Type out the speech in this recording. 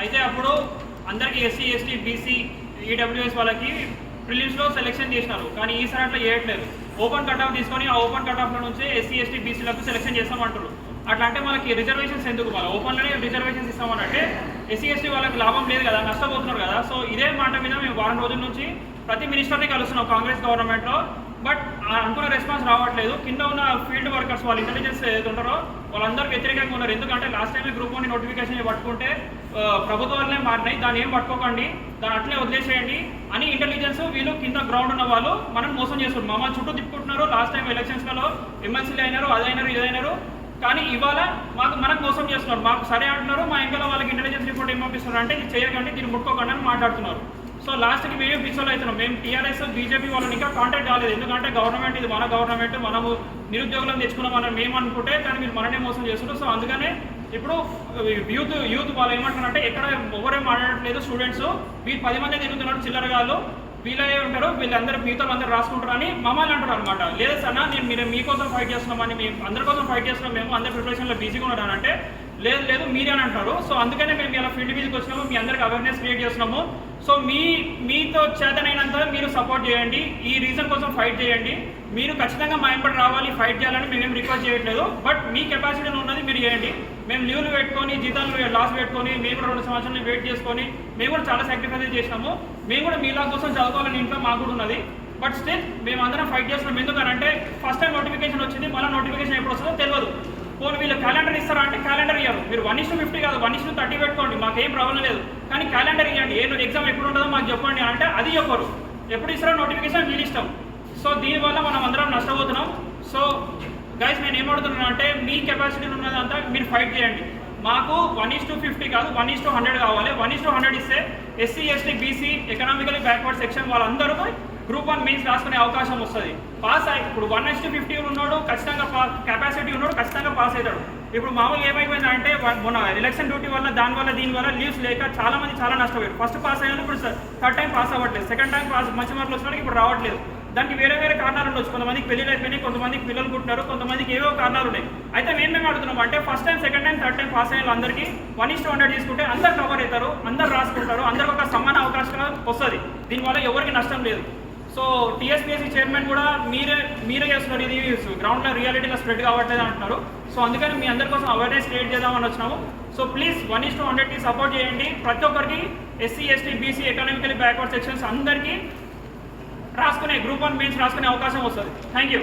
అయితే అప్పుడు అందరికీ ఎస్సీ ఎస్టీ బీసీ ఈడబ్ల్యూఎస్ వాళ్ళకి ప్రిలిమ్స్లో సెలెక్షన్ చేసినారు. కానీ ఈసారి అట్లా చేయట్లేదు. ఓపెన్ కట్ ఆఫ్ తీసుకొని ఆ ఓపెన్ కట్ ఆఫ్లో నుంచి ఎస్సీ ఎస్టీ బీసీలకు సెలెక్షన్ చేస్తామంటారు. అట్లా అంటే మనకి రిజర్వేషన్స్ ఎందుకు? వాళ్ళ ఓపెన్లోనే రిజర్వేషన్స్ ఇస్తామనంటే ఎస్సీ ఎస్టీ వాళ్ళకి లాభం లేదు కదా, నష్టపోతున్నారు కదా. సో ఇదే మాట మీద మేము వారం రోజుల నుంచి ప్రతి మినిస్టర్ని కలుస్తున్నాం కాంగ్రెస్ గవర్నమెంట్లో. బట్ అనుకున్న రెస్పాన్స్ రావట్లేదు. కింద ఉన్న ఫీల్డ్ వర్కర్స్ వాళ్ళు ఇంటెలిజెన్స్ ఏదైతే ఉంటారో వాళ్ళందరూ వ్యతిరేకంగా ఉన్నారు. ఎందుకంటే లాస్ట్ టైం గ్రూప్ 1 నోటిఫికేషన్ పట్టుకుంటే ప్రభుత్వాలనే మారినాయి, దాన్ని ఏం పట్టుకోకండి, దాన్ని అట్లే వదిలేసేయండి అని ఇంటెలిజెన్స్ వీళ్ళు కింద గ్రౌండ్ ఉన్న వాళ్ళు మనం మోసం చేస్తున్నారు. మమ్మల్ని చుట్టూ తిప్పుకుంటున్నారు. లాస్ట్ టైం ఎలక్షన్స్లో ఎమ్మెల్సీలు అయినారు, అదైనారు ఇదైనారు. కానీ ఇవాళ మనకు మోసం చేస్తున్నారు. మాకు సరే అంటున్నారు, మా ఇంకా వాళ్ళకి ఇంటెలిజెన్స్ రిపోర్ట్ ఏం పంపిస్తున్నారు అంటే ఇది చేయకండి, దీన్ని ముట్టుకోకండి అని మాట్లాడుతున్నారు. సో లాస్ట్కి మేము పిచ్చోలు అవుతున్నాం. మేము టీఆర్ఎస్ బీజేపీ వాళ్ళని ఇంకా కాంటాక్ట్ కాలేదు. ఎందుకంటే గవర్నమెంట్ ఇది మన గవర్నమెంట్, మనము నిరుద్యోగులను తెచ్చుకున్నామని మేము అనుకుంటే కానీ మీరు మననే మోసం చేస్తున్నారు. సో అందుకనే ఇప్పుడు యూత్ వాళ్ళు ఏమంటున్నారంటే ఎక్కడ ఎవరేం మాట్లాడట్లేదు, స్టూడెంట్స్ వీళ్ళు 10 మంది తిరుగుతున్నారు, చిల్లరగాళ్ళు వీళ్ళే ఉంటారు, వీళ్ళందరూ మిగతా అందరూ రాసుకుంటారు అని మమ్మల్ని అంటారు అనమాట. లేదు సార్ మీరు మీకోసం ఫైట్ చేస్తున్నామని, మేము అందరి కోసం ఫైట్ చేస్తున్నాం, మేము అందరి ప్రిపరేషన్లో బిజీగా ఉన్నారంటే లేదు మీరే అని అంటారు. సో అందుకనే మేము ఇలా ఫీల్డ్ మీదకి వచ్చినాము, మీ అందరికి అవేర్నెస్ క్రియేట్ చేస్తున్నాము. సో మీతో చేతనైనంత మీరు సపోర్ట్ చేయండి, ఈ రీజన్ కోసం ఫైట్ చేయండి. మీరు ఖచ్చితంగా మా ఎంబడి రావాలి, ఫైట్ చేయాలని మేమేం రిక్వెస్ట్ చేయట్లేదు. బట్ మీ కెపాసిటీలో ఉన్నది మీరు చేయండి. మేము లీవ్లు పెట్టుకొని జీతాలు లాస్ పెట్టుకొని మేము కూడా 2 సంవత్సరాలు వెయిట్ చేసుకొని మేము కూడా చాలా సాక్రిఫైస్ చేసినాము. మేము కూడా మీలా కోసం చదువుకోవాలని ఇంట్లో మాకు కూడా ఉన్నది. బట్ స్టిల్ మేము అందరం ఫైట్ చేస్తున్నాం. ఎందుకంటే ఫస్ట్ టైం నోటిఫికేషన్ వచ్చింది, మళ్ళీ నోటిఫికేషన్ ఎప్పుడు వస్తుందో తెలియదు. పోనీ వీళ్ళు క్యాలెండర్ ఇస్తారా అంటే క్యాలెండర్ ఇయ్యారు. మీరు 1:50 కాదు 1:30 పెట్టుకోండి, మాకేం ప్రాబ్లం లేదు. కానీ క్యాలెండర్ ఇవ్వండి, ఎగ్జామ్ ఎప్పుడు ఉంటుందో మాకు చెప్పండి అంటే అది చెప్పరు. ఎప్పుడు ఇస్తారో నోటిఫికేషన్ వీళ్ళు ఇష్టం. సో దీనివల్ల మనం అందరం నష్టపోతున్నాం. సో గైస్ నేను ఏమడుతున్నాను అంటే మీ కెపాసిటీలో ఉన్నదంతా మీరు ఫైట్ చేయండి. మాకు 1:50 కాదు 1:100 కావాలి. 1:100 ఇస్తే SC ST BC economically backward section వాళ్ళందరూ గ్రూప్ 1 మెయిన్స్ రాసుకునే అవకాశం వస్తుంది. పాస్ అయ్యి ఇప్పుడు 1:50 ఉన్నాడు ఖచ్చితంగా కెపాసిటీ ఉన్నాడు ఖచ్చితంగా పాస్ అవుతాడు. ఇప్పుడు మామూలుగా ఏమైపోయిందంటే మొన్న ఎలక్షన్ డ్యూటీ వల్ల దీనివల్ల లీవ్స్ లేక చాలా మంది చాలా నష్టపోయారు. ఫస్ట్ పాస్ అయ్యాను, ఇప్పుడు 3rd టైం పాస్ అవ్వట్లేదు. 2nd టైం పాస్ మంచి మార్కులు వచ్చినాడు, ఇప్పుడు రావట్లేదు. దానికి వేరే కారణాలు ఉండొచ్చు. కొంతమందికి పెళ్ళిళ్ళు అయిపోయినాయి, కొంతమందికి పిల్లలు పుట్టినారు, కొంతమందికి ఏవో కారణాలు ఉన్నాయి. అయితే మేము అడుగుతున్నాం అంటే first time 2nd time 3rd time pass అయిన అందరికీ 1:100 తీసుకుంటే అందరు కవర్ అవుతారు, అందరు రాసుకుంటారు, అందరికి ఒక సమాన అవకాశం వస్తుంది. దీనివల్ల ఎవరికి నష్టం లేదు. సో టీఎస్పీఎస్సీ చైర్మన్ కూడా మీరే చేస్తున్నారు, ఇది గ్రౌండ్లో రియాలిటీలో స్ప్రెడ్ కావట్లేదు అంటున్నారు. సో అందుకని మీ అందరి కోసం అవేర్నెస్ క్రియేట్ చేద్దామని వచ్చినాము. సో ప్లీజ్ 1:100కి సపోర్ట్ చేయండి. ప్రతి ఒక్కరికి SC ST BC economically backward sections అందరికీ రాసుకునే గ్రూప్ 1 మెయిన్స్ రాసుకునే అవకాశం వస్తుంది. Thank you.